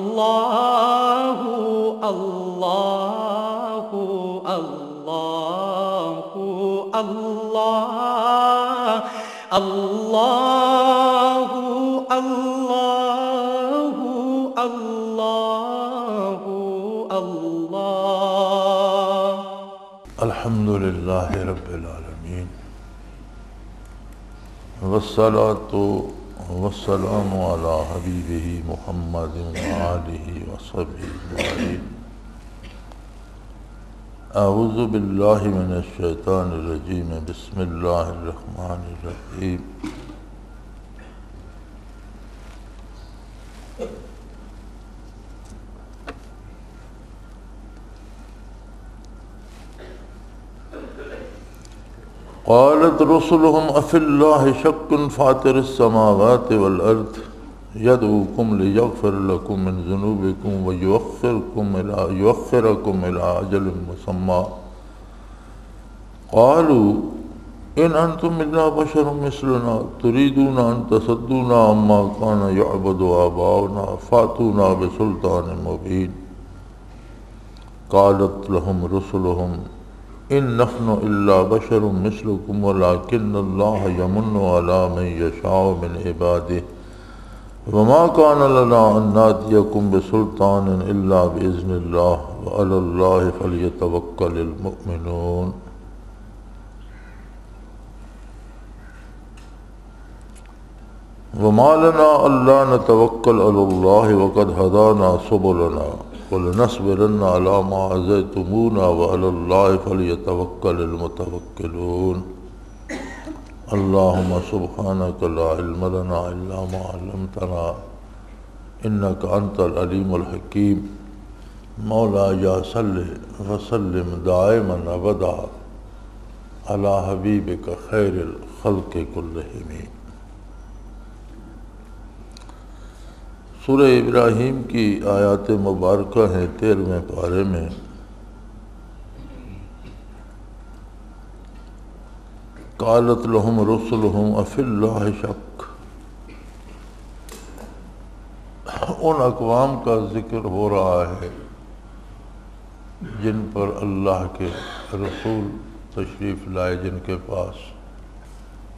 اللہ اللہ اللہ اللہ اللہ اللہ اللہ اللہ الحمدللہ رب العالمین والصلاة والسلام علی حبیبہ محمد وآلہ وصحبہ اجمعین اعوذ باللہ من الشیطان الرجیم بسم اللہ الرحمن الرحیم قالت رسلهم افی اللہ شک فاطر السماوات والارض يدعوكم ليغفر لكم من ذنوبكم ويؤخركم إلى أجل مسمى قالوا إن أنتم إلا بشر مثلنا تريدون أن تصدونا عما كان يعبد آباؤنا فأتونا بسلطان مبين قالت لهم رسلهم إن نحن إلا بشر مثلكم ولكن الله يمن على من يشاء من عباده وما كان لنا أن نأتيكم بسلطان إلا بإذن الله وعلى الله فليتوكل المؤمنون وما لنا ألا نتوكل على الله وقد هدانا سبلنا ولنصبرن على ما آذيتمونا وعلى الله فليتوكل المتوكلون اللهم سبحانك لا علم لنا إلا ما علمتنا إنك أنت العليم الحكيم مولاي صل وسلم دائما أبدا على حبيبك خير الخلق كلهم سورہ ابراہیم کی آیات مبارکہ ہیں 13ویں پارے میں قالت لهم رسلهم افی اللہ شک ان اقوام کا ذکر ہو رہا ہے جن پر اللہ کے رسول تشریف لائے، جن کے پاس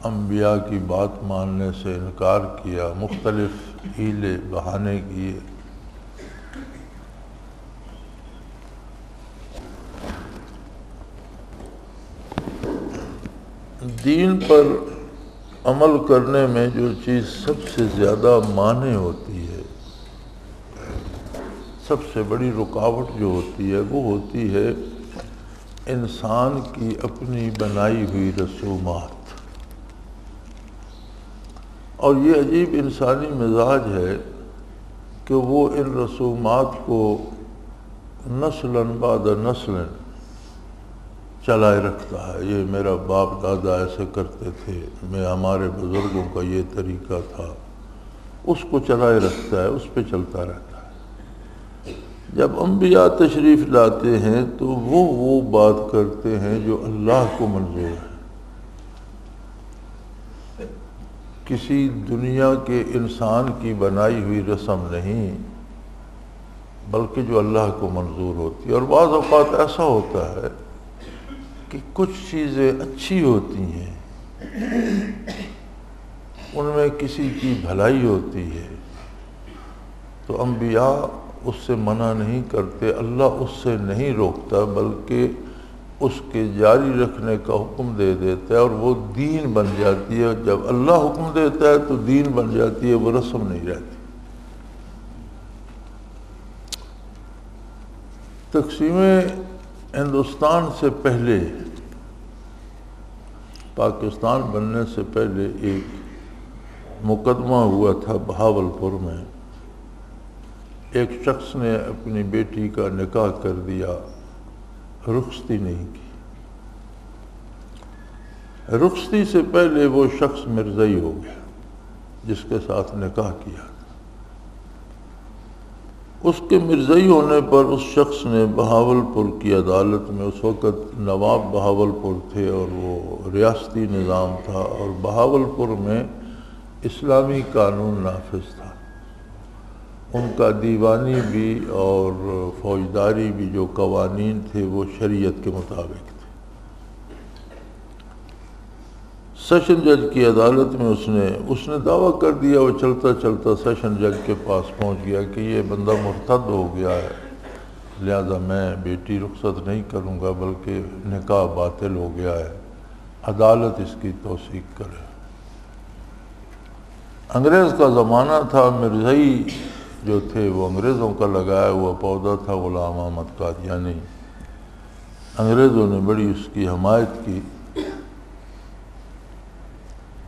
انبیاء کی بات ماننے سے انکار کیا، مختلف حیلے بہانے کیے۔ دین پر عمل کرنے میں جو چیز سب سے زیادہ مانع ہوتی ہے، سب سے بڑی رکاوٹ جو ہوتی ہے، وہ ہوتی ہے انسان کی اپنی بنائی ہوئی رسومات۔ اور یہ عجیب انسانی مزاج ہے کہ وہ ان رسومات کو نسلاً بعد نسل چلائے رکھتا ہے۔ یہ میرا باپ دادا ایسے کرتے تھے، ہمارے بزرگوں کا یہ طریقہ تھا، اس کو چلائے رکھتا ہے، اس پہ چلتا رہتا ہے۔ جب انبیاء تشریف لاتے ہیں تو وہ بات کرتے ہیں جو اللہ کو منظور ہے، کسی دنیا کے انسان کی بنائی ہوئی رسم نہیں، بلکہ جو اللہ کو منظور ہوتی ہے۔ اور بعض اوقات ایسا ہوتا ہے کہ کچھ چیزیں اچھی ہوتی ہیں، ان میں کسی کی بھلائی ہوتی ہے، تو انبیاء اس سے منع نہیں کرتے، اللہ اس سے نہیں روکتا، بلکہ اس کے جاری رکھنے کا حکم دے دیتا ہے، اور وہ دین بن جاتی ہے۔ جب اللہ حکم دیتا ہے تو دین بن جاتی ہے، وہ رسم نہیں رہتی۔ تقسیم ہندوستان سے پہلے، پاکستان بننے سے پہلے ایک مقدمہ ہوا تھا بہاولپور میں۔ ایک شخص نے اپنی بیٹی کا نکاح کر دیا، رخصتی نہیں کی۔ رخصتی سے پہلے وہ شخص مرزائی ہو گیا جس کے ساتھ نکاح کیا۔ اس کے مرزائی ہونے پر اس شخص نے بہاولپور کی عدالت میں، اس وقت نواب بہاولپور تھے اور وہ ریاستی نظام تھا، اور بہاولپور میں اسلامی قانون نافذ تھا۔ ان کا دیوانی بھی اور فوجداری بھی جو قوانین تھے وہ شریعت کے مطابق تھے۔ سیشن جج کی عدالت میں اس نے دعویٰ کر دیا، وہ چلتا چلتا سیشن جج کے پاس پہنچ گیا کہ یہ بندہ مرتد ہو گیا ہے، لہذا میں بیٹی رخصت نہیں کروں گا بلکہ نکاح باطل ہو گیا ہے، عدالت اس کی توثیق کرے۔ انگریز کا زمانہ تھا، مرزائی جو تھے وہ انگریزوں کا لگایا ہوا پودا تھا، غلام احمد قادیانی۔ انگریزوں نے بڑی اس کی حمایت کی۔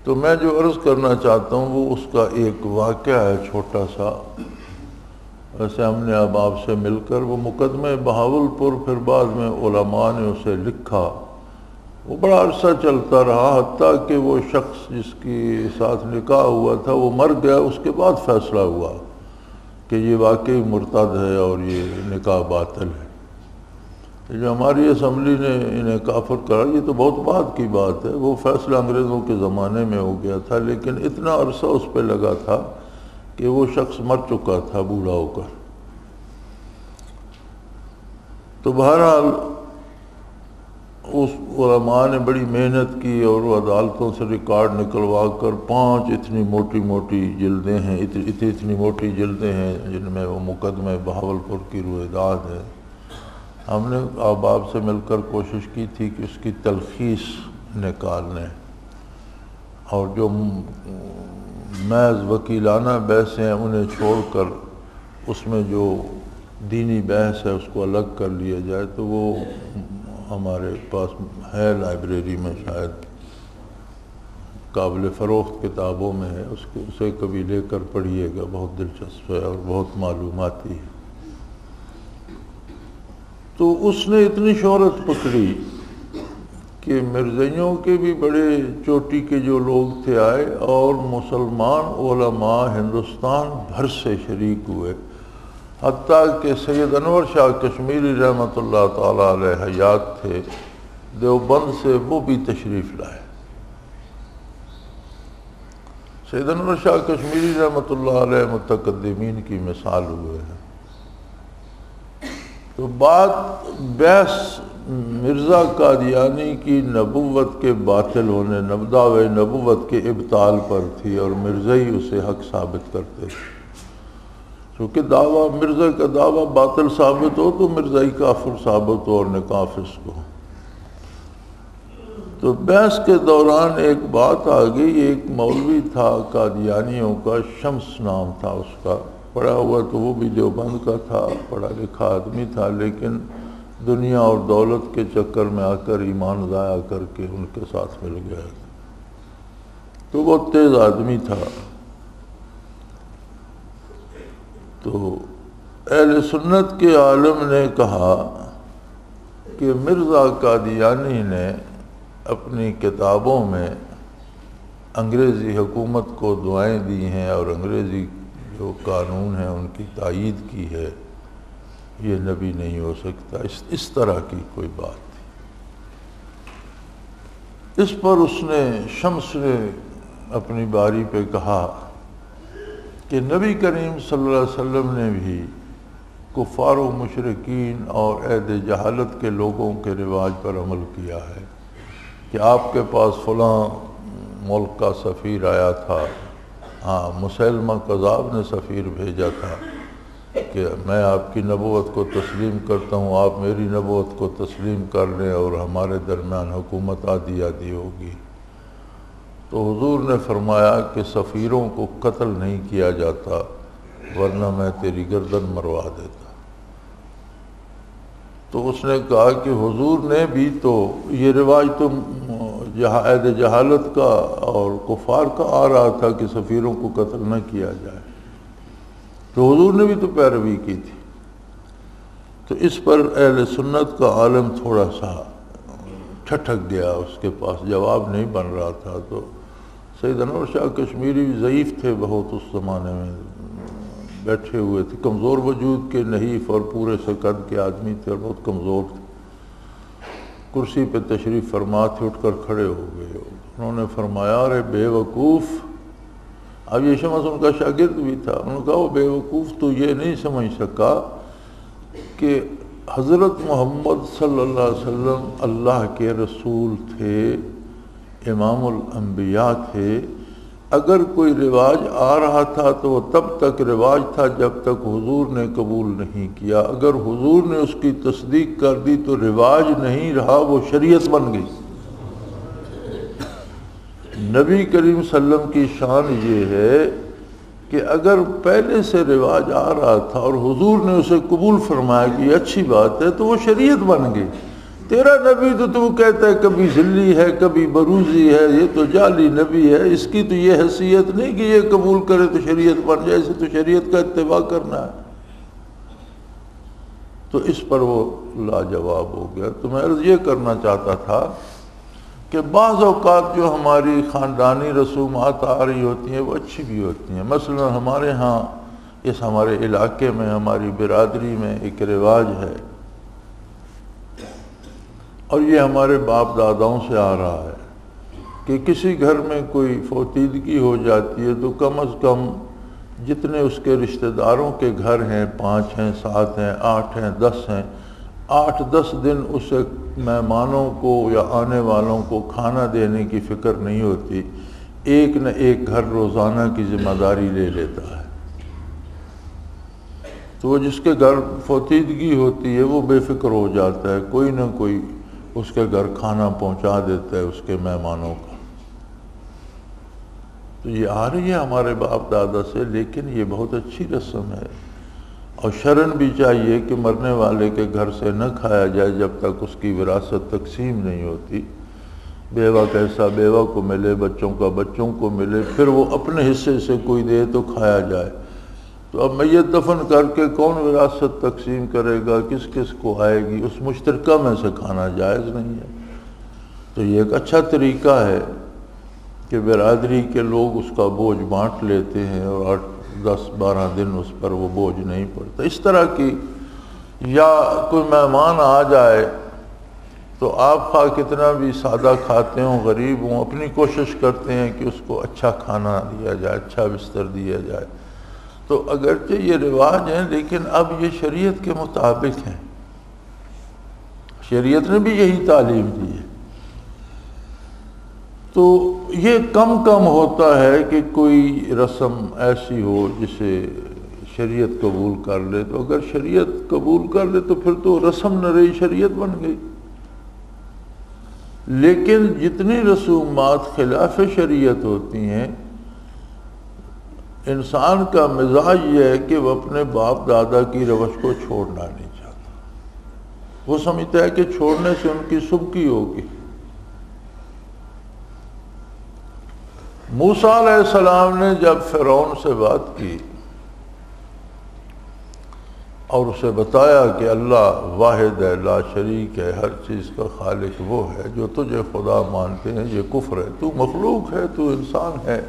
تو میں جو عرض کرنا چاہتا ہوں وہ اس کا ایک واقعہ ہے چھوٹا سا۔ ویسے ہم نے اب آپ سے مل کر وہ مقدمہ بہاولپور پھر بعد میں علماء نے اسے لکھا، وہ بڑا عرصہ چلتا رہا، حتیٰ کہ وہ شخص جس کے ساتھ نکاح ہوا تھا وہ مر گیا، اس کے بعد فیصلہ ہوا کہ یہ واقعی مرتد ہے اور یہ نکاح باطل ہے۔ جو ہماری اسمبلی نے انہیں کافر کرا، یہ تو بہت بعد کی بات ہے، وہ فیصلہ انگریزوں کے زمانے میں ہو گیا تھا، لیکن اتنا عرصہ اس پہ لگا تھا کہ وہ شخص مر چکا تھا بوڑھا ہو کر۔ تو بہرحال اس علماء نے بڑی محنت کی اور وہ عدالتوں سے ریکارڈ نکلوا کر 5 اتنی موٹی جلدیں ہیں، اتنی موٹی جلدیں ہیں جن میں وہ مقدمہ بہاولپور کی رویداد ہے۔ ہم نے احباب سے مل کر کوشش کی تھی کہ اس کی تلخیص نکالنے، اور جو محض وکیلانہ بحثیں ہیں انہیں چھوڑ کر اس میں جو دینی بحث ہے اس کو الگ کر لیا جائے، تو وہ ہمارے پاس ہے لائبریری میں، شاید قابل فروخت کتابوں میں ہے، اسے کبھی لے کر پڑھیے گا، بہت دلچسپ ہے اور بہت معلوماتی ہے۔ تو اس نے اتنی شہرت پکڑی کہ مرزائیوں کے بھی بڑے چوٹی کے جو لوگ تھے آئے، اور مسلمان علماء ہندوستان بھر سے شریک ہوئے، حتیٰ کہ سید انور شاہ کشمیری رحمۃ اللہ تعالیٰ علیہ حیات تھے دیوبند سے، وہ بھی تشریف لائے۔ سید انور شاہ کشمیری رحمۃ اللہ علیہ متقدمین کی مثال ہوئے ہیں۔ تو بات بحث مرزا قادیانی کی نبوت کے باطل ہونے، دعوی نبوت کے ابطال پر تھی، اور مرزائی اسے حق ثابت کرتے تھے۔ چونکہ دعویٰ مرزا کا دعویٰ باطل ثابت ہو تو مرزائی کافر ثابت ہو اور نکاح فسق ہو۔ تو بحث کے دوران ایک بات آ گئی، ایک مولوی تھا قادیانیوں کا، شمس نام تھا اس کا، پڑھا ہوا تو وہ بھی دیوبند کا تھا، پڑھا لکھا آدمی تھا، لیکن دنیا اور دولت کے چکر میں آ کر ایمان ضائع کر کے ان کے ساتھ مل گیا۔ تو بہت تیز آدمی تھا۔ تو اہل سنت کے عالم نے کہا کہ مرزا قادیانی نے اپنی کتابوں میں انگریزی حکومت کو دعائیں دی ہیں اور انگریزی جو قانون ہیں ان کی تائید کی ہے، یہ نبی نہیں ہو سکتا، اس طرح کی کوئی بات تھی۔ اس پر اس نے، شمس نے اپنی باری پہ کہا کہ نبی کریم صلی اللہ علیہ وسلم نے بھی کفار و مشرکین اور عہد جہالت کے لوگوں کے رواج پر عمل کیا ہے، کہ آپ کے پاس فلاں ملک کا سفیر آیا تھا، ہاں مسیلمہ کذاب نے سفیر بھیجا تھا کہ میں آپ کی نبوت کو تسلیم کرتا ہوں، آپ میری نبوت کو تسلیم کر لیں اور ہمارے درمیان حکومت آدھی آدھی ہوگی۔ تو حضور نے فرمایا کہ سفیروں کو قتل نہیں کیا جاتا ورنہ میں تیری گردن مروا دیتا۔ تو اس نے کہا کہ حضور نے بھی تو یہ رواج تو عہد جہالت کا اور کفار کا آ رہا تھا کہ سفیروں کو قتل نہ کیا جائے، تو حضور نے بھی تو پیروی کی تھی۔ تو اس پر اہل سنت کا عالم تھوڑا سا ٹھٹک گیا، اس کے پاس جواب نہیں بن رہا تھا۔ تو سید انور شاہ کشمیری بھی ضعیف تھے بہت، اس زمانے میں بیٹھے ہوئے تھے، کمزور وجود کے، نحیف اور پورے سے قد کے آدمی تھے اور بہت کمزور تھے۔ کرسی پہ تشریف فرما تھے، اٹھ کر کھڑے ہو گئے۔ انہوں نے فرمایا، ارے بے وقوف، اب یہ شمس ان کا شاگرد بھی تھا. انہوں نے کہا وہ بے وقوف تو یہ نہیں سمجھ سکا کہ حضرت محمد صلی اللہ علیہ وسلم اللہ کے رسول تھے، امام الانبیاء تھے. اگر کوئی رواج آ رہا تھا تو وہ تب تک رواج تھا جب تک حضور نے قبول نہیں کیا. اگر حضور نے اس کی تصدیق کر دی تو رواج نہیں رہا، وہ شریعت بن گئی. نبی کریم صلی اللہ علیہ وسلم کی شان یہ ہے کہ اگر پہلے سے رواج آ رہا تھا اور حضور نے اسے قبول فرمایا کہ یہ اچھی بات ہے تو وہ شریعت بن گئی. تیرا نبی تو کہتا ہے کبھی ذلی ہے کبھی بروزی ہے، یہ تو جعلی نبی ہے، اس کی تو یہ حیثیت نہیں کہ یہ قبول کرے تو شریعت بن جائے، اسے تو شریعت کا اتباع کرنا ہے. تو اس پر وہ لاجواب ہو گیا. تو میں عرض یہ کرنا چاہتا تھا کہ بعض اوقات جو ہماری خاندانی رسومات آ رہی ہوتی ہیں وہ اچھی بھی ہوتی ہیں. مثلا ہمارے ہاں اس ہمارے علاقے میں ہماری برادری میں ایک رواج ہے، اور یہ ہمارے باپ داداؤں سے آ رہا ہے کہ کسی گھر میں کوئی فوتیدگی ہو جاتی ہے تو کم از کم جتنے اس کے رشتہ داروں کے گھر ہیں، 5 ہیں، 7 ہیں، 8 ہیں، 10 ہیں، 8-10 دن اسے مہمانوں کو یا آنے والوں کو کھانا دینے کی فکر نہیں ہوتی. ایک نہ ایک گھر روزانہ کی ذمہ داری لے لیتا ہے. تو وہ جس کے گھر فوتیدگی ہوتی ہے وہ بے فکر ہو جاتا ہے، کوئی نہ کوئی اس کے گھر کھانا پہنچا دیتا ہے اس کے مہمانوں کا. تو یہ آ رہی ہے ہمارے باپ دادا سے، لیکن یہ بہت اچھی رسم ہے. اور شرعاً بھی چاہیے کہ مرنے والے کے گھر سے نہ کھایا جائے جب تک اس کی وراثت تقسیم نہیں ہوتی. بیوہ کا حصہ بیوہ کو ملے، بچوں کا بچوں کو ملے، پھر وہ اپنے حصے سے کوئی دے تو کھایا جائے. تو اب میت دفن کر کے کون وراثت تقسیم کرے گا، کس کس کو آئے گی، اس مشترکہ میں سے کھانا جائز نہیں ہے. تو یہ ایک اچھا طریقہ ہے کہ برادری کے لوگ اس کا بوجھ بانٹ لیتے ہیں اور 8-10-12 دن اس پر وہ بوجھ نہیں پڑتا. اس طرح کی یا کوئی مہمان آ جائے تو آپ خواہ کتنا بھی سادہ کھاتے ہوں، غریب ہوں، اپنی کوشش کرتے ہیں کہ اس کو اچھا کھانا دیا جائے، اچھا بستر دیا جائے. تو اگرچہ یہ رواج ہیں لیکن اب یہ شریعت کے مطابق ہیں، شریعت نے بھی یہی تعلیم دی ہے. تو یہ کم ہوتا ہے کہ کوئی رسم ایسی ہو جسے شریعت قبول کر لے. تو اگر شریعت قبول کر لے تو پھر تو رسم نہ رہی، شریعت بن گئی. لیکن جتنی رسومات خلاف شریعت ہوتی ہیں، انسان کا مزاج یہ ہے کہ وہ اپنے باپ دادا کی روش کو چھوڑنا نہیں چاہتا. وہ سمجھتا ہے کہ چھوڑنے سے ان کی سبکی ہوگی. موسیٰ علیہ السلام نے جب فرعون سے بات کی اور اسے بتایا کہ اللہ واحد ہے، لا شریک ہے، ہر چیز کا خالق وہ ہے، جو تجھے خدا مانتے ہیں یہ کفر ہے، تو مخلوق ہے، تو انسان ہے،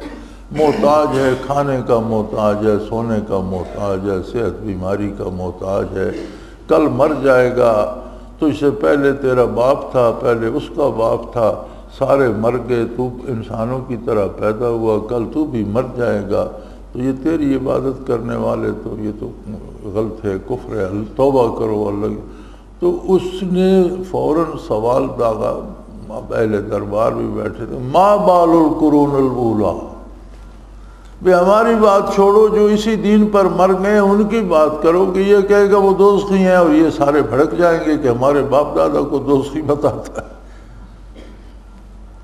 محتاج ہے، کھانے کا محتاج ہے، سونے کا محتاج ہے، صحت بیماری کا محتاج ہے، کل مر جائے گا. تو اس سے پہلے تیرا باپ تھا، پہلے اس کا باپ تھا، سارے مر گئے، تو انسانوں کی طرح پیدا ہوا، کل تو بھی مر جائے گا. تو یہ تیری عبادت کرنے والے تو یہ تو غلط ہے، کفر ہے، توبہ کرو اللہ. تو اس نے فوراً سوال داغا. اہل دربار بھی بیٹھے تھے، ما بال القرون الاولیٰ، بے ہماری بات چھوڑو، جو اسی دین پر مر گئے ان کی بات کرو. کہ یہ کہے گا وہ دوزخی ہیں اور یہ سارے بھڑک جائیں گے کہ ہمارے باپ دادا کو دوزخی بتاتا ہے.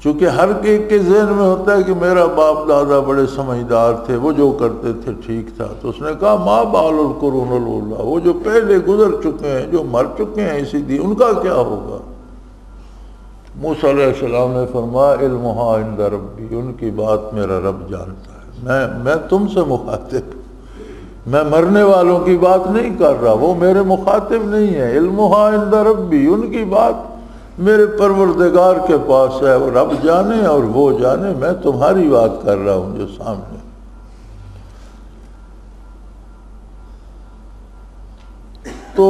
چونکہ ہر ایک کے ذہن میں ہوتا ہے کہ میرا باپ دادا بڑے سمجھدار تھے، وہ جو کرتے تھے ٹھیک تھا. تو اس نے کہا ما بال القرون الاولیٰ، وہ جو پہلے گزر چکے ہیں، جو مر چکے ہیں اسی دین، ان کا کیا ہوگا. موسیٰ علیہ السلام نے فرمایا علمھا عند ربی، ان کی بات میرا رب جانتا ہے. میں تم سے مخاطب، میں مرنے والوں کی بات نہیں کر رہا، وہ میرے مخاطب نہیں ہے. علمھا عند ربی، ان کی بات میرے پروردگار کے پاس ہے، اور رب جانے اور وہ جانے، میں تمہاری بات کر رہا ہوں جو سامنے. تو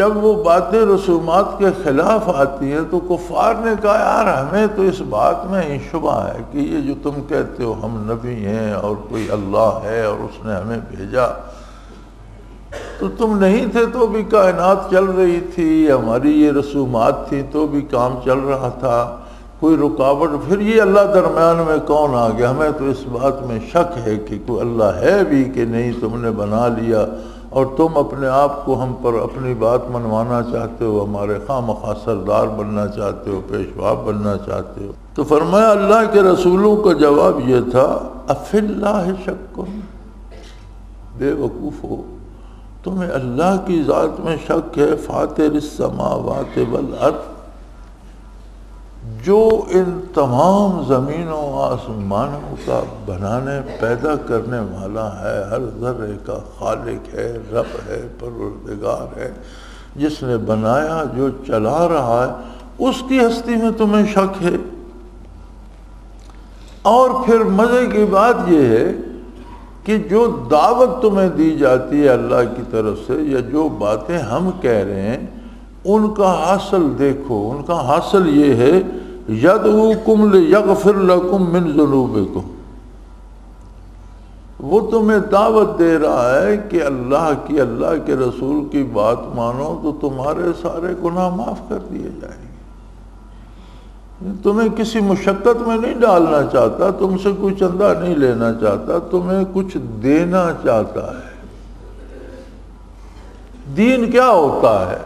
جب وہ باتیں رسومات کے خلاف آتی ہیں تو کفار نے کہا یار ہمیں تو اس بات میں ہی شبہ ہے کہ یہ جو تم کہتے ہو ہم نبی ہیں اور کوئی اللہ ہے اور اس نے ہمیں بھیجا، تو تم نہیں تھے تو بھی کائنات چل رہی تھی، ہماری یہ رسومات تھی تو بھی کام چل رہا تھا، کوئی رکاوٹ، پھر یہ اللہ درمیان میں کون آ گیا؟ ہمیں تو اس بات میں شک ہے کہ کوئی اللہ ہے بھی کہ نہیں، تم نے بنا لیا اور تم اپنے آپ کو ہم پر اپنی بات منوانا چاہتے ہو، ہمارے خواہ مخواہ سردار بننا چاہتے ہو، پیشوا بننا چاہتے ہو۔ تو فرمایا اللہ کے رسولوں کا جواب یہ تھا افی اللہ شک، بے وقوف ہو، تمہیں اللہ کی ذات میں شک ہے، فاطر السماوات والارض، جو ان تمام زمینوں آسمانوں کا بنانے پیدا کرنے والا ہے، ہر ذرے کا خالق ہے، رب ہے، پروردگار ہے، جس نے بنایا، جو چلا رہا ہے، اس کی ہستی میں تمہیں شک ہے۔ اور پھر مزے کی بات یہ ہے کہ جو دعوت تمہیں دی جاتی ہے اللہ کی طرف سے، یا جو باتیں ہم کہہ رہے ہیں، ان کا حاصل دیکھو، ان کا حاصل یہ ہے یدعوکم لیغفر لکم من ذنوبکم، وہ تمہیں دعوت دے رہا ہے کہ اللہ کے رسول کی بات مانو تو تمہارے سارے گناہ معاف کر دیے جائیں گے۔ تمہیں کسی مشقت میں نہیں ڈالنا چاہتا، تم سے کوئی چندہ نہیں لینا چاہتا، تمہیں کچھ دینا چاہتا ہے۔ دین کیا ہوتا ہے؟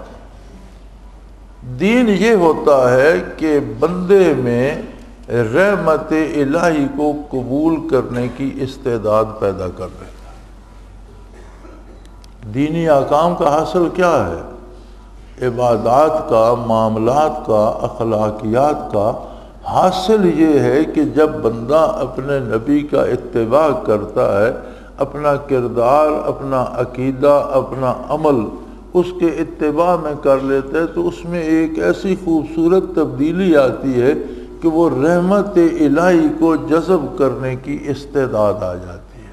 دین یہ ہوتا ہے کہ بندے میں رحمت الہی کو قبول کرنے کی استعداد پیدا کر دیتا ہے۔ دینی احکام کا حاصل کیا ہے؟ عبادات کا، معاملات کا، اخلاقیات کا حاصل یہ ہے کہ جب بندہ اپنے نبی کا اتباع کرتا ہے، اپنا کردار، اپنا عقیدہ، اپنا عمل اس کے اتباع میں کر لیتے ہیں، تو اس میں ایک ایسی خوبصورت تبدیلی آتی ہے کہ وہ رحمت الہی کو جذب کرنے کی استعداد آ جاتی ہے،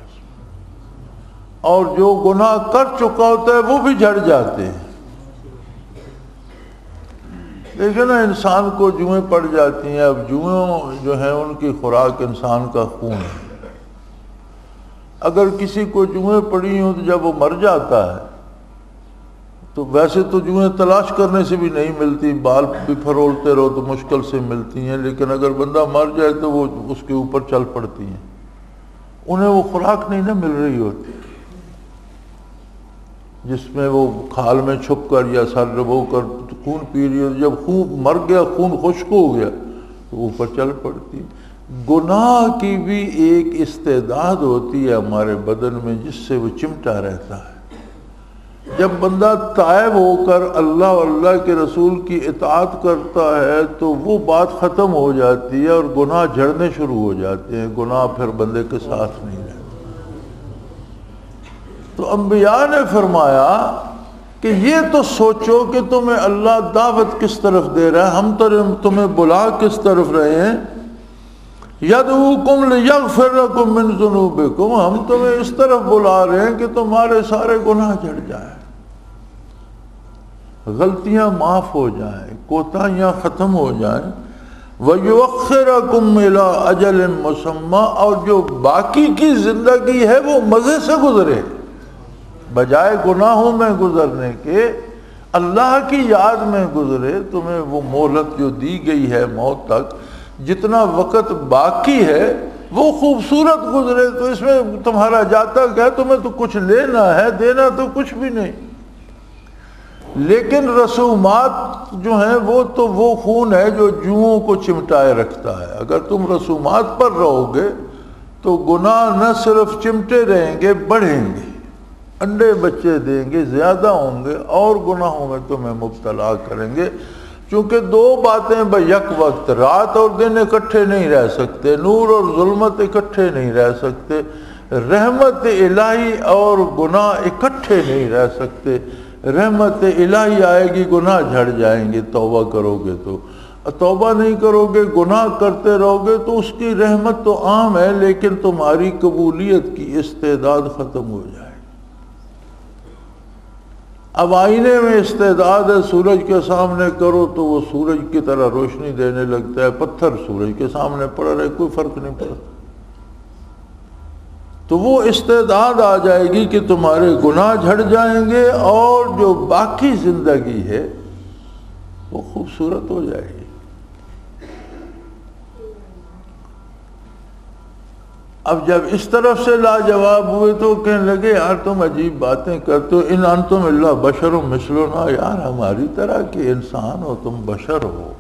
اور جو گناہ کر چکا ہوتا ہے وہ بھی جھڑ جاتے ہیں۔ دیکھیں نا، انسان کو جوئیں پڑ جاتی ہیں، اب جوئیں جو ہیں ان کی خوراک انسان کا خون ہے۔ اگر کسی کو جوئیں پڑی ہوں تو جب وہ مر جاتا ہے تو ویسے تو جوئیں تلاش کرنے سے بھی نہیں ملتی، بال بھی پھرولتے رہو تو مشکل سے ملتی ہیں، لیکن اگر بندہ مر جائے تو وہ اس کے اوپر چل پڑتی ہیں، انہیں وہ خوراک نہیں نہ مل رہی ہوتی جس میں وہ کھال میں چھپ کر یا سر ڈبو کر خون پی رہی ہے۔ جب خون مر گیا، خون خشک ہو گیا تو اوپر چل پڑتی۔ گناہ کی بھی ایک استعداد ہوتی ہے ہمارے بدن میں جس سے وہ چمٹا رہتا ہے۔ جب بندہ تائب ہو کر اللہ اور اللہ کے رسول کی اطاعت کرتا ہے تو وہ بات ختم ہو جاتی ہے اور گناہ جھڑنے شروع ہو جاتے ہیں، گناہ پھر بندے کے ساتھ نہیں رہتے۔ تو انبیاء نے فرمایا کہ یہ تو سوچو کہ تمہیں اللہ دعوت کس طرف دے رہا ہے، ہم تمہیں بلا کس طرف رہے ہیں۔ یدعوکم لیغفر لکم من ذنوبکم، ہم تمہیں اس طرف بلا رہے ہیں کہ تمہارے سارے گناہ جھڑ جائیں، غلطیاں معاف ہو جائیں، کوتاہیاں ختم ہو جائیں۔ وَيُوَخِّرَكُمْ إِلَىٰ أَجَلٍ مُّسَمًّى، اور جو باقی کی زندگی ہے وہ مزے سے گزرے، بجائے گناہوں میں گزرنے کے اللہ کی یاد میں گزرے۔ تمہیں وہ مہلت جو دی گئی ہے موت تک، جتنا وقت باقی ہے وہ خوبصورت گزرے، تو اس میں تمہارا جاتا کیا؟ تمہیں تو کچھ لینا ہے، دینا تو کچھ بھی نہیں۔ لیکن رسومات جو ہیں وہ خون ہے جو جوؤں کو چمٹائے رکھتا ہے۔ اگر تم رسومات پر رہو گے تو گناہ نہ صرف چمٹے رہیں گے، بڑھیں گے، انڈے بچے دیں گے، زیادہ ہوں گے، اور گناہوں میں تمہیں مبتلا کریں گے۔ چونکہ دو باتیں بیک وقت، رات اور دن اکٹھے نہیں رہ سکتے، نور اور ظلمت اکٹھے نہیں رہ سکتے، رحمت الہی اور گناہ اکٹھے نہیں رہ سکتے۔ رحمت الہی آئے گی، گناہ جھڑ جائیں گے توبہ کرو گے تو، توبہ نہیں کرو گے، گناہ کرتے رہو گے تو اس کی رحمت تو عام ہے لیکن تمہاری قبولیت کی استعداد ختم ہو جائے۔ اب آئینے میں استعداد ہے سورج کے سامنے کرو تو وہ سورج کی طرح روشنی دینے لگتا ہے، پتھر سورج کے سامنے پڑ رہے کوئی فرق نہیں پڑتا. تو وہ استعداد آ جائے گی کہ تمہارے گناہ جھڑ جائیں گے اور جو باقی زندگی ہے وہ خوبصورت ہو جائے گی. اب جب اس طرف سے لاجواب ہوئے تو کہنے لگے یار تم عجیب باتیں کرتے ہو، ان انتم الا بشر مثلنا، یار ہماری طرح کے انسان ہو، تم بشر ہو،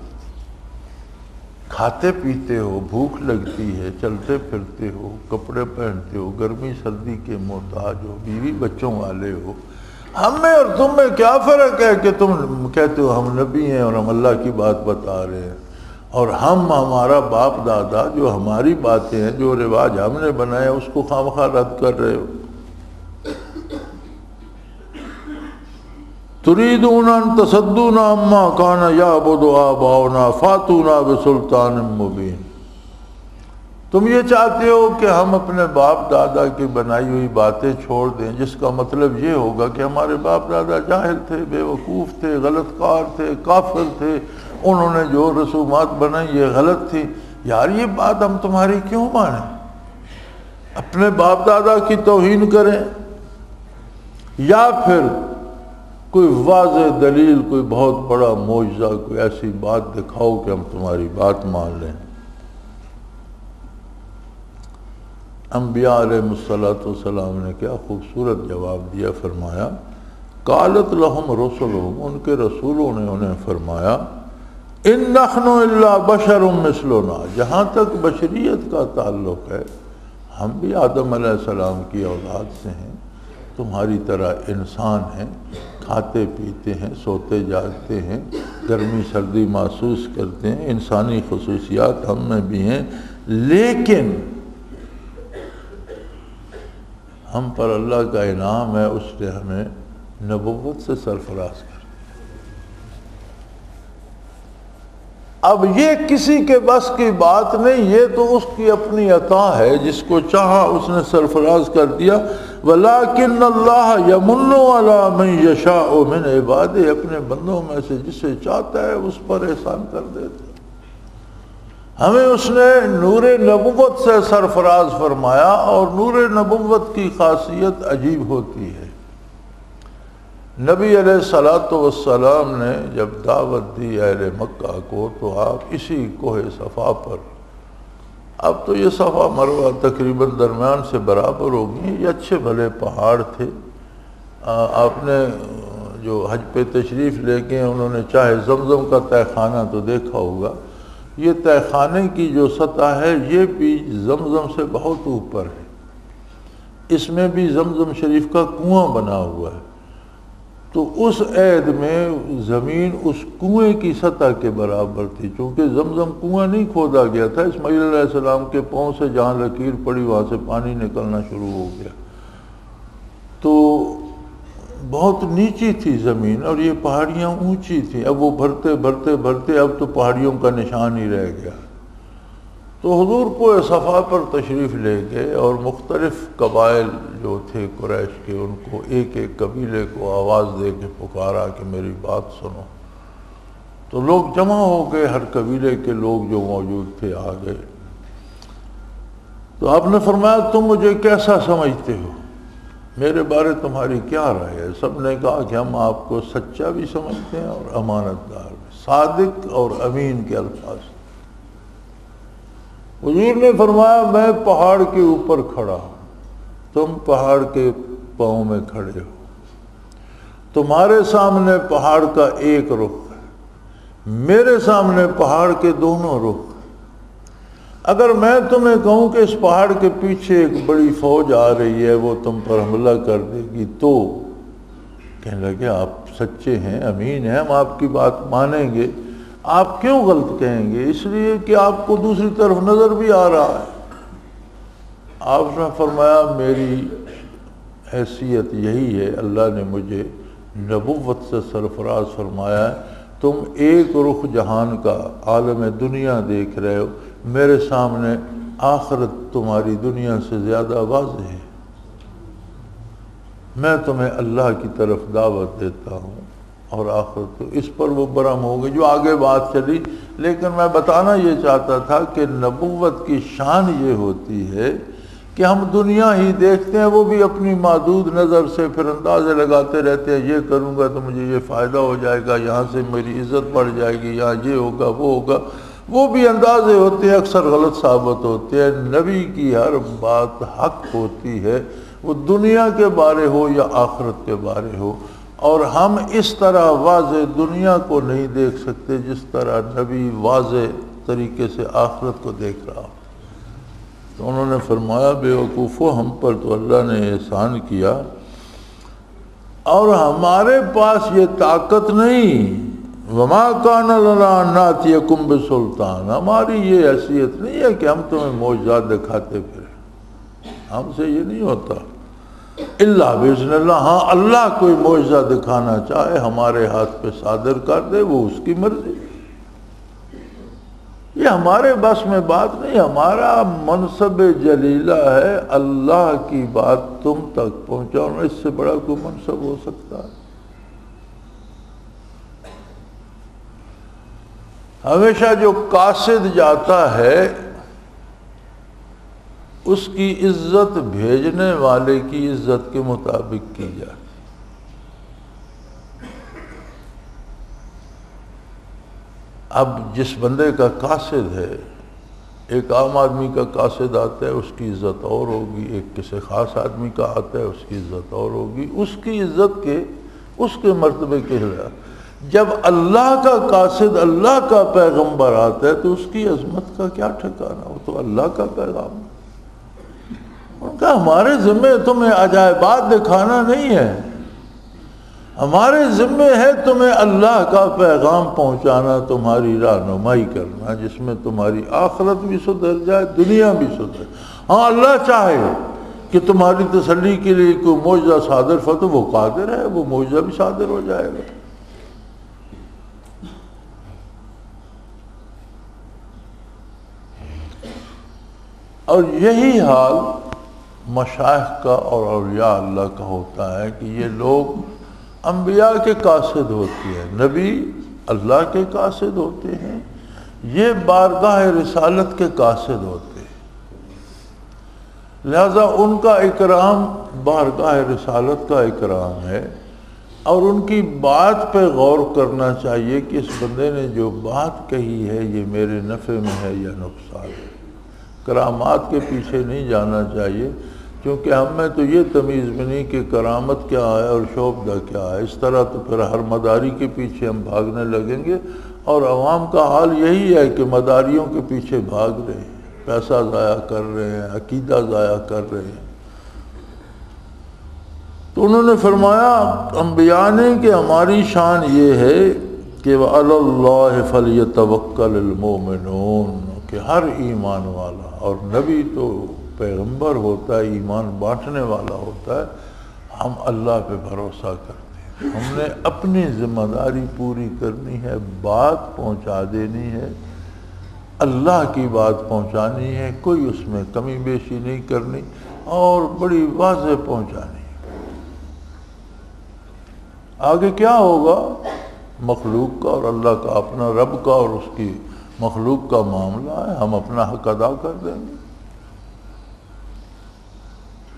کھاتے پیتے ہو، بھوک لگتی ہے، چلتے پھرتے ہو، کپڑے پہنتے ہو، گرمی سردی کے محتاج ہو، بیوی بچوں والے ہو. ہم میں اور تم میں کیا فرق ہے کہ تم کہتے ہو ہم نبی ہیں اور ہم اللہ کی بات بتا رہے ہیں، اور ہمارا باپ دادا جو ہماری باتیں ہیں، جو رواج ہم نے بنائے اس کو خامخواہ رد کر رہے ہو. تريدون ان تصدونا عما كان يعبد آباؤنا فاتونا بسلطان مبين. تم یہ چاہتے ہو کہ ہم اپنے باپ دادا کی بنائی ہوئی باتیں چھوڑ دیں، جس کا مطلب یہ ہوگا کہ ہمارے باپ دادا جاہل تھے، بے وقوف تھے، غلط کار تھے، کافر تھے، انہوں نے جو رسومات بنائی یہ غلط تھی. یار یہ بات ہم تمہاری کیوں مانیں؟ اپنے باپ دادا کی توہین کریں یا پھر کوئی واضح دلیل، کوئی بہت بڑا معجزہ، کوئی ایسی بات دکھاؤ کہ ہم تمہاری بات مان لیں. انبیاء علیہ السلام نے کیا خوبصورت جواب دیا، فرمایا قالت لہم رسلہم، ان کے رسولوں نے انہیں فرمایا ان نحن الا بشر مثلنا، جہاں تک بشریت کا تعلق ہے ہم بھی آدم علیہ السلام کی اولاد سے ہیں، تمہاری طرح انسان ہیں، کھاتے پیتے ہیں، سوتے جاگتے ہیں، گرمی سردی محسوس کرتے ہیں، انسانی خصوصیات ہم میں بھی ہیں، لیکن ہم پر اللہ کا انعام ہے، اس نے ہمیں نبوت سے سرفراز کر. اب یہ کسی کے بس کی بات نہیں، یہ تو اس کی اپنی عطا ہے، جس کو چاہا اس نے سرفراز کر دیا. وَلَٰكِنَّ اللَّهَ يَمُنُّ عَلَىٰ مَن يَشَاءُ مِنْ عِبَادِهِ، اپنے بندوں میں سے جسے چاہتا ہے اس پر احسان کر دیتا ہے. ہمیں اس نے نور نبوت سے سرفراز فرمایا، اور نور نبوت کی خاصیت عجیب ہوتی ہے. نبی علیہ السلام نے جب دعوت دی اہل مکہ کو تو آپ اسی کوہ صفا پر، اب تو یہ صفا مروہ تقریباً درمیان سے برابر ہو گئی، یہ اچھے بھلے پہاڑ تھے. آپ نے جو حج پہ تشریف لے کے انہوں نے چاہے زمزم کا تہہ خانہ تو دیکھا ہوگا، یہ تہہ خانے کی جو سطح ہے یہ بھی زمزم سے بہت اوپر ہے. اس میں بھی زمزم شریف کا کنواں بنا ہوا ہے. تو اس عہد میں زمین اس کنویں کی سطح کے برابر تھی، چونکہ زمزم کنواں نہیں کھودا گیا تھا، اسماعیل علیہ السلام کے پاؤں سے جہاں لکیر پڑی وہاں سے پانی نکلنا شروع ہو گیا. تو بہت نیچی تھی زمین اور یہ پہاڑیاں اونچی تھیں. اب وہ بھرتے بھرتے بھرتے اب تو پہاڑیوں کا نشان ہی رہ گیا. تو حضور کوہ صفا پر تشریف لے گئے اور مختلف قبائل جو تھے قریش کے، ان کو ایک ایک قبیلے کو آواز دے کے پکارا کہ میری بات سنو. تو لوگ جمع ہو گئے، ہر قبیلے کے لوگ جو موجود تھے آ گئے. تو آپ نے فرمایا تم مجھے کیسا سمجھتے ہو، میرے بارے تمہاری کیا رائے ہے؟ سب نے کہا کہ ہم آپ کو سچا بھی سمجھتے ہیں اور امانت دار بھی، صادق اور امین کے الفاظ. حضور نے فرمایا میں پہاڑ کے اوپر کھڑا ہوں، تم پہاڑ کے پاؤں میں کھڑے ہو، تمہارے سامنے پہاڑ کا ایک رخ ہے، میرے سامنے پہاڑ کے دونوں رخ. اگر میں تمہیں کہوں کہ اس پہاڑ کے پیچھے ایک بڑی فوج آ رہی ہے، وہ تم پر حملہ کر دے گی، تو کہنے لگے آپ سچے ہیں، امین ہیں، ہم آپ کی بات مانیں گے. آپ کیوں غلط کہیں گے؟ اس لیے کہ آپ کو دوسری طرف نظر بھی آ رہا ہے. آپ نے فرمایا میری حیثیت یہی ہے، اللہ نے مجھے نبوت سے سرفراز فرمایا ہے. تم ایک رخ جہان کا عالم دنیا دیکھ رہے ہو، میرے سامنے آخرت تمہاری دنیا سے زیادہ واضح ہے. میں تمہیں اللہ کی طرف دعوت دیتا ہوں اور آخرت کو. اس پر وہ برہم ہو گئی جو آگے بات چلی. لیکن میں بتانا یہ چاہتا تھا کہ نبوت کی شان یہ ہوتی ہے کہ ہم دنیا ہی دیکھتے ہیں، وہ بھی اپنی محدود نظر سے پھر اندازے لگاتے رہتے ہیں، یہ کروں گا تو مجھے یہ فائدہ ہو جائے گا، یہاں سے میری عزت بڑھ جائے گی، یہاں یہ ہوگا وہ ہوگا. وہ بھی اندازے ہوتے ہیں، اکثر غلط ثابت ہوتے ہیں. نبی کی ہر بات حق ہوتی ہے، وہ دنیا کے بارے ہو یا آخرت کے بارے ہو. اور ہم اس طرح واضح دنیا کو نہیں دیکھ سکتے جس طرح نبی واضح طریقے سے آخرت کو دیکھ رہا. تو انہوں نے فرمایا بے وقوفو، ہم پر تو اللہ نے احسان کیا اور ہمارے پاس یہ طاقت نہیں. وما کان لنا ان ناتیکم بسلطان، ہماری یہ حیثیت نہیں ہے کہ ہم تمہیں معجزات دکھاتے پھریں، ہم سے یہ نہیں ہوتا. اللہ باذن اللہ، ہاں اللہ کوئی معجزہ دکھانا چاہے ہمارے ہاتھ پہ صادر کر دے، وہ اس کی مرضی. یہ ہمارے بس میں بات نہیں. ہمارا منصب جلیلہ ہے اللہ کی بات تم تک پہنچانا. اس سے بڑا کوئی منصب ہو سکتا ہے؟ ہمیشہ جو قاصد جاتا ہے اس کی عزت بھیجنے والے کی عزت کے مطابق کی جاتی. اب جس بندے کا قاصد ہے، ایک عام آدمی کا قاصد آتا ہے اس کی عزت اور ہوگی، ایک کسی خاص آدمی کا آتا ہے اس کی عزت اور ہوگی. اس کی عزت کے اس کے مرتبے کے خلاف. جب اللہ کا قاصد اللہ کا پیغمبر آتا ہے تو اس کی عظمت کا کیا ٹھکانا، وہ تو اللہ کا پیغام. ان کا ہمارے ذمہ تمہیں عجائبات دکھانا نہیں ہے، ہمارے ذمہ ہے تمہیں اللہ کا پیغام پہنچانا، تمہاری رہنمائی کرنا جس میں تمہاری آخرت بھی سدھر جائے، دنیا بھی سدھر. ہاں اللہ چاہے کہ تمہاری تسلی کے لیے کوئی معجزہ صادر فرمائے، وہ قادر ہے، وہ معجزہ بھی صادر ہو جائے گا. اور یہی حال مشائخ کا اور اولیاء اللہ کا ہوتا ہے کہ یہ لوگ انبیاء کے قاصد ہوتے ہیں، نبی اللہ کے قاصد ہوتے ہیں، یہ بارگاہ رسالت کے قاصد ہوتے ہیں. لہذا ان کا اکرام بارگاہ رسالت کا اکرام ہے، اور ان کی بات پہ غور کرنا چاہیے کہ اس بندے نے جو بات کہی ہے یہ میرے نفع میں ہے یا نقصان ہے. کرامات کے پیچھے نہیں جانا چاہیے، کیونکہ ہم میں تو یہ تمیز بھی نہیں کہ کرامت کیا ہے اور شعبدہ کیا ہے. اس طرح تو پھر ہر مداری کے پیچھے ہم بھاگنے لگیں گے، اور عوام کا حال یہی ہے کہ مداریوں کے پیچھے بھاگ رہے ہیں، پیسہ ضائع کر رہے ہیں، عقیدہ ضائع کر رہے ہیں. تو انہوں نے فرمایا انبیاء نے کہ ہماری شان یہ ہے کہ وَعَلَى اللَّهِ فَلْيَتَوَكَّلِ الْمُؤْمِنُونَ، کہ ہر ایمان والا، اور نبی تو پیغمبر ہوتا ہے، ایمان بانٹنے والا ہوتا ہے، ہم اللہ پہ بھروسہ کرتے ہیں. ہم نے اپنی ذمہ داری پوری کرنی ہے، بات پہنچا دینی ہے، اللہ کی بات پہنچانی ہے، کوئی اس میں کمی بیشی نہیں کرنی، اور بڑی واضح پہنچانی. آگے کیا ہوگا مخلوق کا اور اللہ کا، اپنا رب کا اور اس کی مخلوق کا معاملہ ہے، ہم اپنا حق ادا کر دیں گے.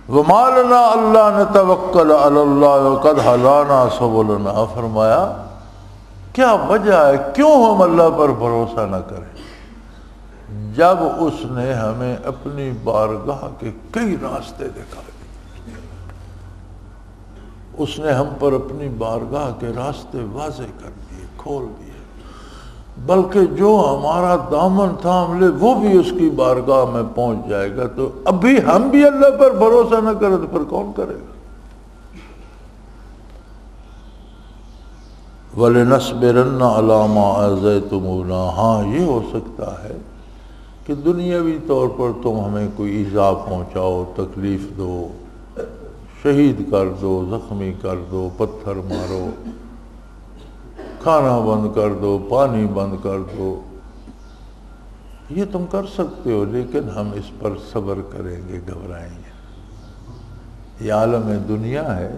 وَمَا لَنَا أَلَّا نَتَوَكَّلَ عَلَى اللَّهِ وَقَدْ هَدَانَا سُبُلَنَا، فرمایا کیا وجہ ہے کیوں ہم اللہ پر بھروسہ نہ کریں جب اس نے ہمیں اپنی بارگاہ کے کئی راستے دکھائے. اس نے ہم پر اپنی بارگاہ کے راستے واضح کر دیے، کھول دیے، بلکہ جو ہمارا دامن تھام لے وہ بھی اس کی بارگاہ میں پہنچ جائے گا. تو ابھی ہم بھی اللہ پر بھروسہ نہ کریں تو پھر کون کرے گا؟ وَلِنَصْبِرَنَّ عَلَىٰ مَا آذَيْتُمُونَا، ہاں یہ ہو سکتا ہے کہ دنیاوی طور پر تم ہمیں کوئی ایذا پہنچاؤ، تکلیف دو، شہید کر دو، زخمی کر دو، پتھر مارو، کھانا بند کر دو، پانی بند کر دو، یہ تم کر سکتے ہو، لیکن ہم اس پر صبر کریں گے، گھبرائیں گے. یہ عالم دنیا ہے،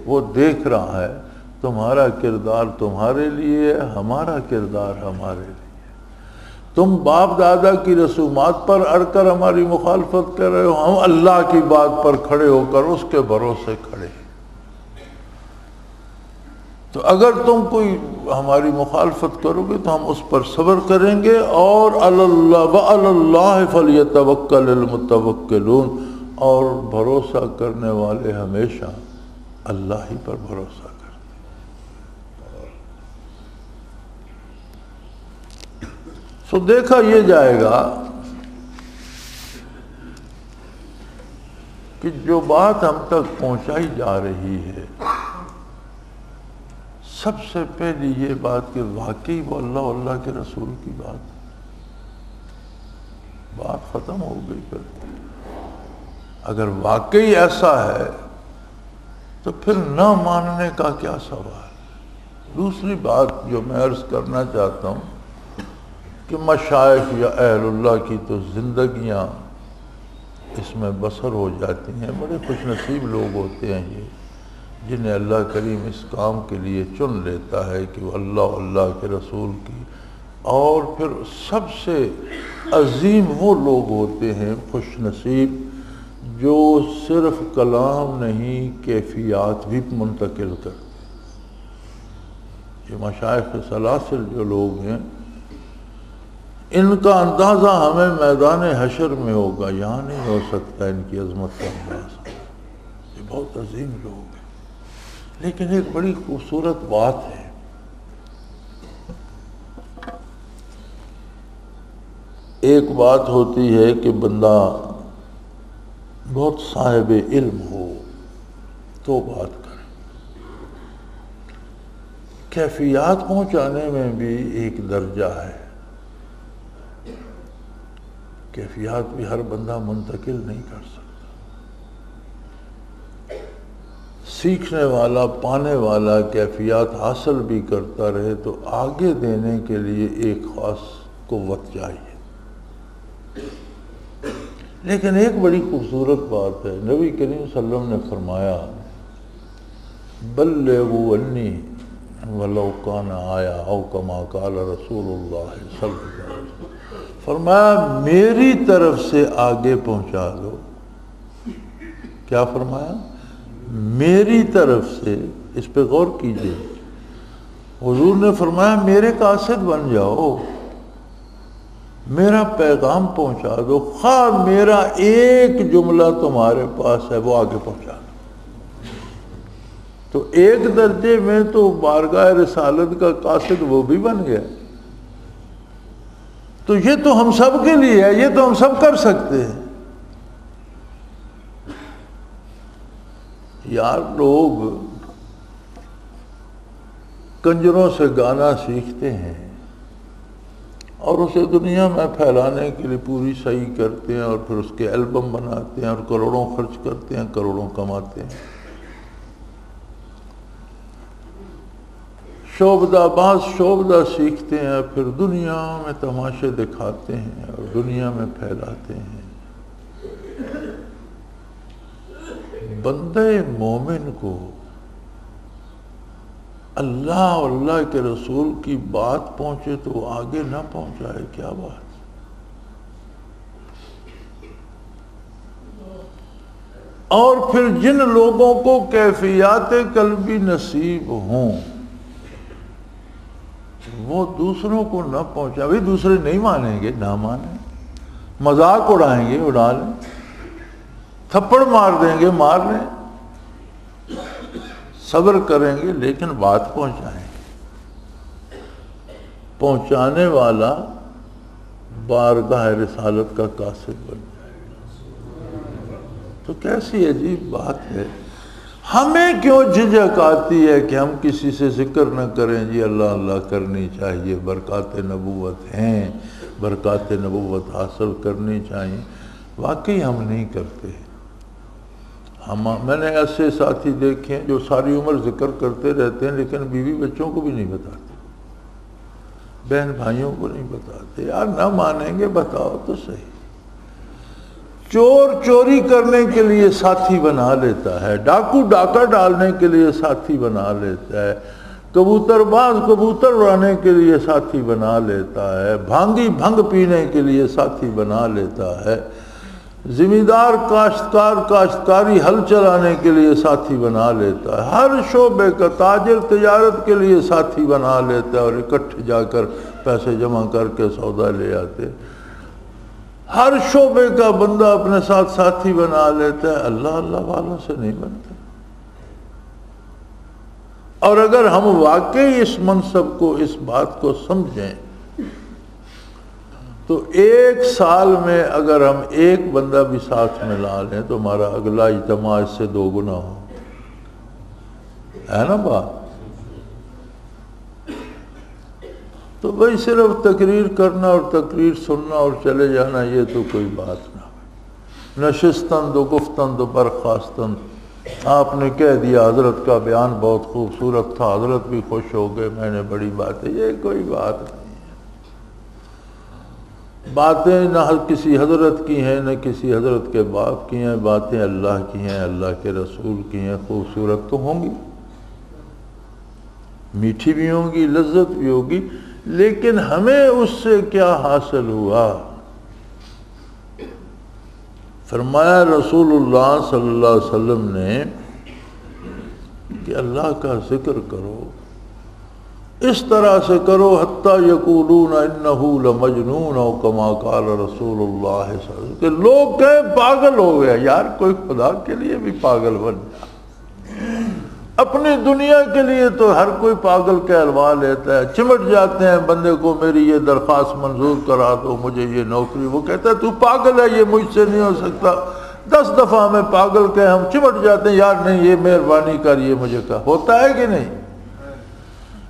وہ دیکھ رہا ہے تمہارا کردار تمہارے لیے ہے، ہمارا کردار ہمارے لیے۔ تم باپ دادا کی رسومات پر اڑ کر ہماری مخالفت کر رہے ہو، ہم اللہ کی بات پر کھڑے ہو کر اس کے بھروسے کھڑے ہیں۔ تو اگر تم کوئی ہماری مخالفت کرو گے تو ہم اس پر صبر کریں گے، اور وعلی اللہ فلیتوکل المتوکلون، اور بھروسہ کرنے والے ہمیشہ اللہ ہی پر بھروسہ کریں۔ سو دیکھا یہ جائے گا کہ جو بات ہم تک پہنچائی جا رہی ہے، سب سے پہلی یہ بات کہ واقعی وہ اللہ اور اللہ کے رسول کی بات ختم ہو گئی۔ پھر اگر واقعی ایسا ہے تو پھر نہ ماننے کا کیا سوال۔ دوسری بات جو میں عرض کرنا چاہتا ہوں کہ مشائخ یا اہل اللہ کی تو زندگیاں اس میں بسر ہو جاتی ہیں، بڑے خوش نصیب لوگ ہوتے ہیں یہ، جنہیں اللہ کریم اس کام کے لیے چن لیتا ہے کہ وہ اللہ اور اللہ کے رسول کی۔ اور پھر سب سے عظیم وہ لوگ ہوتے ہیں خوش نصیب جو صرف کلام نہیں کیفیات بھی منتقل کرتے۔ یہ مشائخ سلاسل جو لوگ ہیں، ان کا اندازہ ہمیں میدان حشر میں ہوگا، یہاں نہیں ہو سکتا ان کی عظمت کا اندازہ۔ یہ بہت عظیم لوگ ہیں، لیکن ایک بڑی خوبصورت بات ہے، ایک بات ہوتی ہے کہ بندہ بہت صاحب علم ہو تو بات کرے، کیفیات پہنچانے میں بھی ایک درجہ ہے، کیفیات بھی ہر بندہ منتقل نہیں کر سکتا۔ سیکھنے والا پانے والا کیفیات حاصل بھی کرتا رہے تو آگے دینے کے لیے ایک خاص قوت چاہیے۔ لیکن ایک بڑی خوبصورت بات ہے، نبی کریم صلی اللہ علیہ وسلم نے فرمایا بلغوا انی ولو کان آیا، او کما قال رسول اللہ صلی اللہ علیہ وسلم، فرمایا میری طرف سے آگے پہنچا دو۔ کیا فرمایا؟ میری طرف سے، اس پہ غور کیجئے، حضور نے فرمایا میرے قاصد بن جاؤ، میرا پیغام پہنچا دو، خواہ میرا ایک جملہ تمہارے پاس ہے وہ آگے پہنچا دو۔ تو ایک درجے میں تو بارگاہ رسالت کا قاصد وہ بھی بن گیا۔ تو یہ تو ہم سب کے لیے ہے، یہ تو ہم سب کر سکتے ہیں۔ یار لوگ کنجروں سے گانا سیکھتے ہیں اور اسے دنیا میں پھیلانے کے لیے پوری صحیح کرتے ہیں، اور پھر اس کے البم بناتے ہیں اور کروڑوں خرچ کرتے ہیں، کروڑوں کماتے ہیں۔ شعبدہ باز شعبدہ سیکھتے ہیں، پھر دنیا میں تماشے دکھاتے ہیں اور دنیا میں پھیلاتے ہیں۔ بندہ مومن کو اللہ اور اللہ کے رسول کی بات پہنچے تو وہ آگے نہ پہنچائے، کیا بات۔ اور پھر جن لوگوں کو کیفیات قلبی نصیب ہوں وہ دوسروں کو نہ پہنچائے، بھائی دوسرے نہیں مانیں گے، نہ مانیں، مذاق اڑائیں گے اڑا لیں، تھپڑ مار دیں گے مار لیں، صبر کریں گے لیکن بات پہنچائیں گے۔ پہنچانے والا بارگاہ رسالت کا قاصد بن جائے گا۔ تو کیسی عجیب بات ہے، ہمیں کیوں جھجک آتی ہے کہ ہم کسی سے ذکر نہ کریں؟ جی اللہ اللہ کرنی چاہیے، برکات نبوت ہیں، برکات نبوت حاصل کرنی چاہیے، واقعی ہم نہیں کرتے۔ میں نے ایسے ساتھی دیکھے ہیں جو ساری عمر ذکر کرتے رہتے ہیں لیکن بیوی بچوں کو بھی نہیں بتاتے، بہن بھائیوں کو نہیں بتاتے۔ یار نہ مانیں گے، بتاؤ تو صحیح۔ چور چوری کرنے کے لیے ساتھی بنا لیتا ہے، ڈاکو ڈاکہ ڈالنے کے لیے ساتھی بنا لیتا ہے، کبوتر باز کبوتر اڑانے کے لیے ساتھی بنا لیتا ہے، بھانگی بھنگ پینے کے لیے ساتھی بنا لیتا ہے، زمیندار کاشتکار کاشتکاری ہل چلانے کے لیے ساتھی بنا لیتا ہے، ہر شعبے کا تاجر تجارت کے لیے ساتھی بنا لیتا ہے، اور اکٹھے جا کر پیسے جمع کر کے سودا لے آتے۔ ہر شعبے کا بندہ اپنے ساتھ ساتھی بنا لیتا ہے، اللہ والوں سے نہیں بنتا۔ اور اگر ہم واقعی اس منصب کو، اس بات کو سمجھیں تو ایک سال میں اگر ہم ایک بندہ بھی ساتھ میں لا لیں تو ہمارا اگلا اجتماع اس سے 2 گنا ہو، ہے نا بات؟ تو بھائی صرف تقریر کرنا اور تقریر سننا اور چلے جانا یہ تو کوئی بات نہ۔ نشستن دو گفتن دو برخاستن، آپ نے کہہ دیا، حضرت کا بیان بہت خوبصورت تھا، حضرت بھی خوش ہو گئے، میں نے بڑی باتیں، یہ کوئی بات نہیں ہے۔ باتیں نہ کسی حضرت کی ہیں نہ کسی حضرت کے باپ کی ہیں، باتیں اللہ کی ہیں، اللہ کے رسول کی ہیں، خوبصورت تو ہوں گی، میٹھی بھی ہوں گی، لذت بھی ہوگی، لیکن ہمیں اس سے کیا حاصل ہوا؟ فرمایا رسول اللہ صلی اللہ علیہ وسلم نے کہ اللہ کا ذکر کرو، اس طرح سے کرو حتیٰ یقولون انہ لمجنون، او کما قال رسول اللہ صلی اللہ علیہ وسلم، کہ لوگ کہیں پاگل ہو گیا۔ یار کوئی خدا کے لیے بھی پاگل بن جائے، اپنی دنیا کے لیے تو ہر کوئی پاگل کہلوا لیتا ہے، چمٹ جاتے ہیں بندے کو، میری یہ درخواست منظور کرا دو، مجھے یہ نوکری، وہ کہتا ہے تو پاگل ہے، یہ مجھ سے نہیں ہو سکتا۔ 10 دفعہ ہمیں پاگل کہے ہم چمٹ جاتے ہیں، یار نہیں یہ مہربانی کر، یہ مجھے کہا۔ ہوتا ہے کہ نہیں؟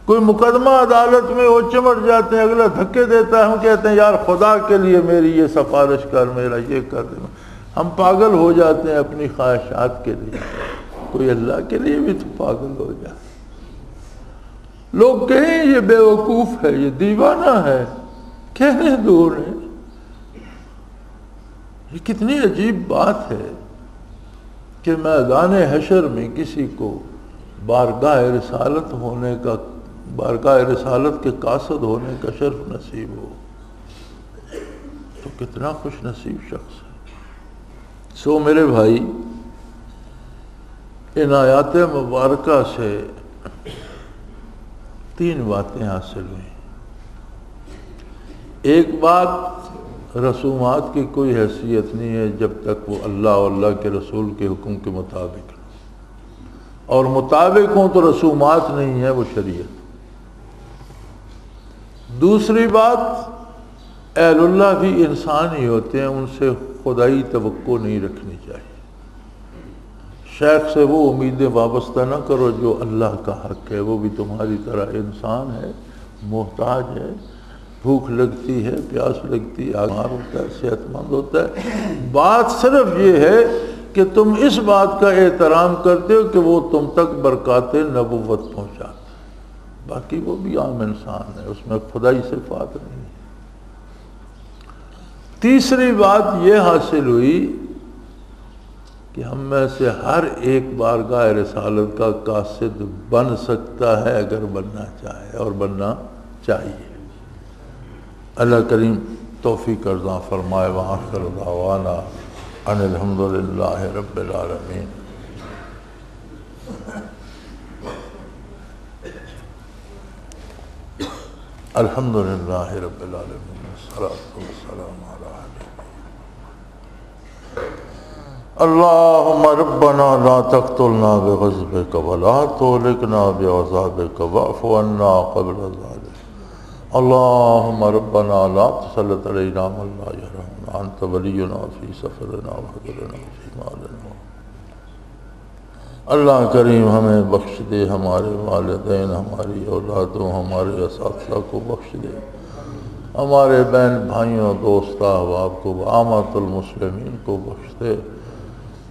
کوئی مقدمہ عدالت میں وہ چمٹ جاتے ہیں، اگلا دھکے دیتا ہے، ہم کہتے ہیں یار خدا کے لیے میری یہ سفارش کر، میرا یہ کر دے۔ ہم پاگل ہو جاتے ہیں اپنی خواہشات کے لیے، کوئی اللہ کے لیے بھی تو پاگل ہو جائے۔ لوگ کہیں یہ بیوقوف ہے، یہ دیوانہ ہے، کہنے دو انہیں۔ یہ کتنی عجیب بات ہے کہ میدان حشر میں کسی کو بارگاہ رسالت ہونے کا، بارگاہ رسالت کے قاصد ہونے کا شرف نصیب ہو، تو کتنا خوش نصیب شخص ہے۔ سو میرے بھائی، ان آیات مبارکہ سے 3 باتیں حاصل ہوئیں۔ ایک بات، رسومات کی کوئی حیثیت نہیں ہے جب تک وہ اللہ اور اللہ کے رسول کے حکم کے مطابق ہوں، اور مطابق ہوں تو رسومات نہیں ہے، وہ شریعت۔ دوسری بات، اہل اللہ بھی انسان ہی ہوتے ہیں، ان سے خدائی توقع نہیں رکھنی چاہیے۔ شیخ سے وہ امیدیں وابستہ نہ کرو جو اللہ کا حق ہے، وہ بھی تمہاری طرح انسان ہے، محتاج ہے، بھوک لگتی ہے، پیاس لگتی ہے، بیمار ہوتا ہے، صحت مند ہوتا ہے۔ بات صرف یہ ہے کہ تم اس بات کا احترام کرتے ہو کہ وہ تم تک برکات نبوت پہنچاتا ہے، باقی وہ بھی عام انسان ہے، اس میں خدائی صفات نہیں ہے۔ تیسری بات یہ حاصل ہوئی کہ ہم میں سے ہر ایک بارگاہ رسالت کا قاصد بن سکتا ہے اگر بننا چاہے، اور بننا چاہیے۔ اللہ کریم توفیق عطا فرمائے۔ وآخر دعوانا ان الحمدللہ رب العالمین۔ الحمدللہ رب العالمین، والصلاة والسلام علی اللہم ربنا لا تقتلنا بغضبک ولا تہلکنا بعذابک واعف عنا قبل ذلك اللہم ربنا لا تسلط علینا من لا یرحمنا انت ولینا فی سفرنا وحضرنا فی مالنا۔ اللہ کریم ہمیں بخش دے، ہمارے والدین، ہماری اولادوں، ہمارے اساتذہ کو بخش دے، ہمارے بہن بھائیوں، دوست احباب کو، عامۃ المسلمین کو بخش دے۔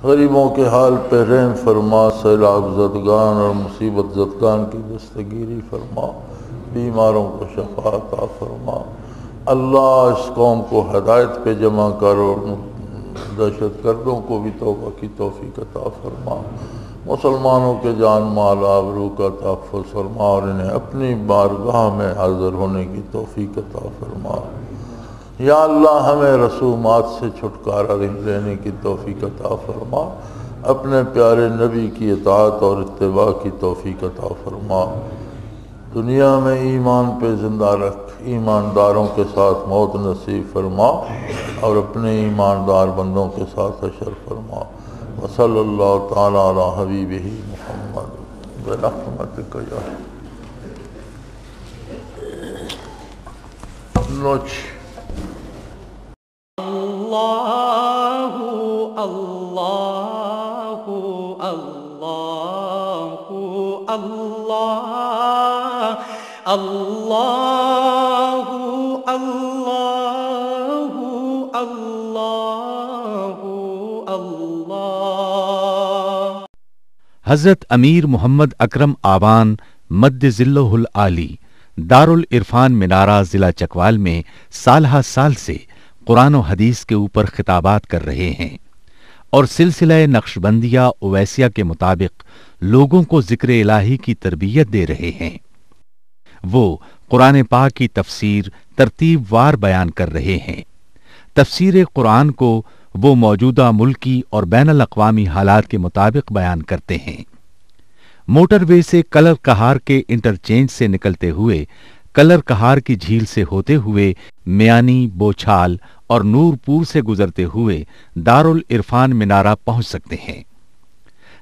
غریبوں کے حال پہ رحم فرما، سیلاب زدگان اور مصیبت زدگان کی دستگیری فرما، بیماروں کو شفا عطا فرما۔ اللہ اس قوم کو ہدایت پہ جمع کر اور دہشت گردوں کو بھی توبہ کی توفیق عطا فرما، مسلمانوں کے جان مال آبرو کا تحفظ فرما، اور انہیں اپنی بارگاہ میں حاضر ہونے کی توفیق عطا فرما۔ یا اللہ ہمیں رسومات سے چھٹکارا لینے کی توفیق عطا فرما، اپنے پیارے نبی کی اطاعت اور اتباع کی توفیق عطا فرما، دنیا میں ایمان پہ زندہ رکھ، ایمانداروں کے ساتھ موت نصیب فرما، اور اپنے ایماندار بندوں کے ساتھ حشر فرما۔ وصلی اللہ تعالی علی حبیبہ محمد برحمتک یا نوچ۔ اللہ اللہ اللہ اللہ اللہ اللہ اللہ اللہ۔ حضرت امیر محمد اکرم آوان مد ذلہ العالی دارالعرفان منارہ ضلع چکوال میں سالہ سال سے قرآن و حدیث کے اوپر خطابات کر رہے ہیں اور سلسلہ نقشبندیہ اویسیہ کے مطابق لوگوں کو ذکر الہی کی تربیت دے رہے ہیں۔ وہ قرآن پاک کی تفسیر ترتیب وار بیان کر رہے ہیں۔ تفسیر قرآن کو وہ موجودہ ملکی اور بین الاقوامی حالات کے مطابق بیان کرتے ہیں۔ موٹر وے سے کلر کہار کے انٹرچینج سے نکلتے ہوئے، کلر کہار کی جھیل سے ہوتے ہوئے، میانی، بوچھال اور نورپور سے گزرتے ہوئے دارالعرفان منارہ پہنچ سکتے ہیں۔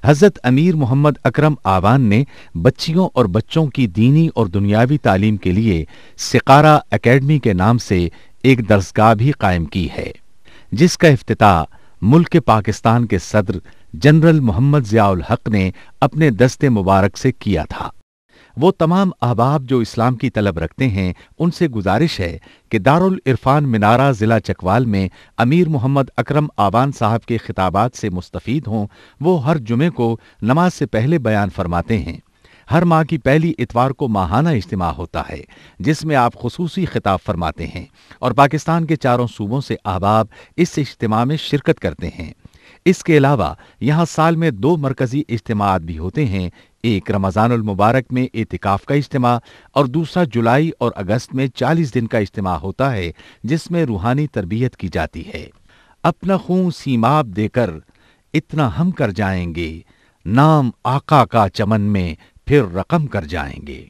حضرت امیر محمد اکرم آوان نے بچیوں اور بچوں کی دینی اور دنیاوی تعلیم کے لیے سقارہ اکیڈمی کے نام سے ایک درسگاہ بھی قائم کی ہے، جس کا افتتاح ملک پاکستان کے صدر جنرل محمد ضیاء الحق نے اپنے دست مبارک سے کیا تھا۔ وہ تمام احباب جو اسلام کی طلب رکھتے ہیں ان سے گزارش ہے کہ دارالعرفان منارہ ضلع چکوال میں امیر محمد اکرم آوان صاحب کے خطابات سے مستفید ہوں۔ وہ ہر جمعے کو نماز سے پہلے بیان فرماتے ہیں۔ ہر ماہ کی پہلی اتوار کو ماہانہ اجتماع ہوتا ہے جس میں آپ خصوصی خطاب فرماتے ہیں، اور پاکستان کے چاروں صوبوں سے احباب اس اجتماع میں شرکت کرتے ہیں۔ اس کے علاوہ یہاں سال میں 2 مرکزی اجتماعات بھی ہوتے ہیں، ایک رمضان المبارک میں اعتکاف کا اجتماع اور دوسرا جولائی اور اگست میں 40 دن کا اجتماع ہوتا ہے جس میں روحانی تربیت کی جاتی ہے۔ اپنا خون سیماب دے کر اتنا ہم کر جائیں گے، نام آقا کا چمن میں پھر رقم کر جائیں گے۔